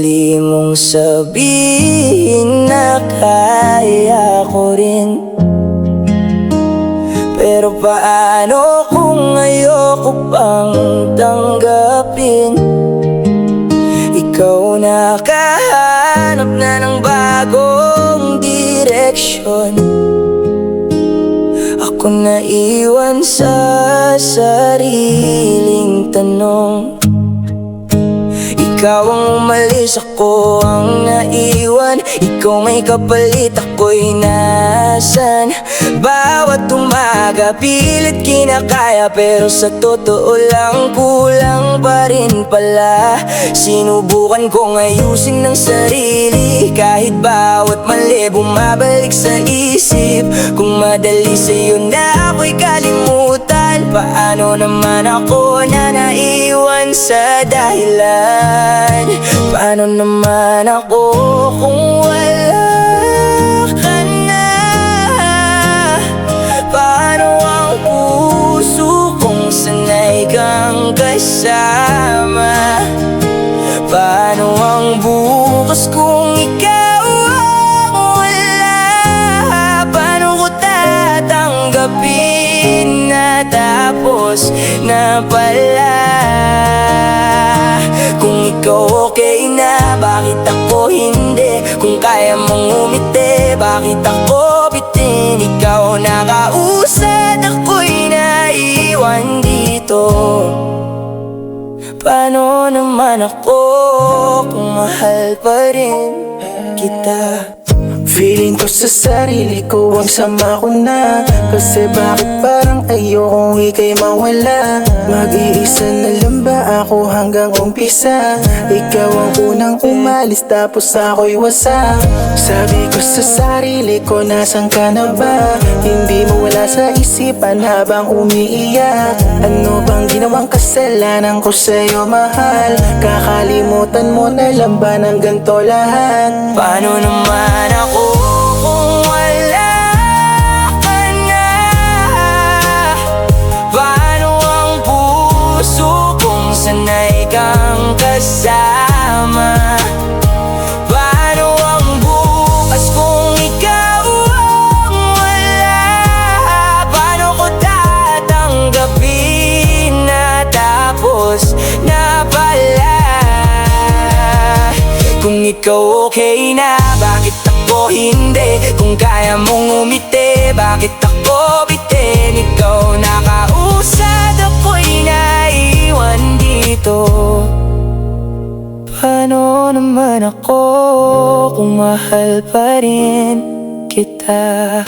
Madali mong sabihin na kaya ko rin, pero paano kung ayoko pang tanggapin? Ikaw nakahanap na ng bagong direksyon, ako naiwan sa sariling tanong. Ikaw ang umalis, ako ang naiwan. Ikaw may kapalit, ako'y nasan? Bawat umaga pilit kinakaya, pero sa totoo lang kulang pa rin pala. Sinubukan kong ayusin ng sarili, kahit bawat mali bumabalik sa isip. Kung madali sa'yo na ako'y kalimutan, paano naman ako na naiwan sa dahilan? Paano naman ako kung wala ka na? Paano ang puso kung sanay kang kasama? Paano ang bukas kung ikaw ang wala? Paano ko tatanggapin na tapos na pala? Kung ikaw okay na, bakit ako hindi? Kung kaya mong umiti, bakit ako bitin? Ikaw nakausad, ako'y naiwan dito. Paano naman ako kung mahal pa rin kita? Feeling ko sa sarili ko ang sama ko na, kasi bakit parang ayokong ika'y mawala? Mag-iisa na lang ba ako hanggang umpisa? Ikaw ang unang umalis tapos ako'y wasak. Sabi ko sa sarili ko, nasan ka na ba? Hindi mo wala sa isipan habang umiiyak. Ano bang ginawang kasalanan ko sa'yo, mahal? Kakalimutan mo na lang ba ng ganito lahat? Paano naman ako kung wala ka na? Paano ang puso kung sanay kang kasama? Paano ang bukas kung ikaw ang wala? Paano ko tatanggapin na tapos na pala? Kung ikaw okay na, bakit ako hindi? Kung kaya mong umiti, bakit ako bitin? Ikaw nakausad, ako'y naiwan dito. Paano naman ako kung mahal pa rin kita?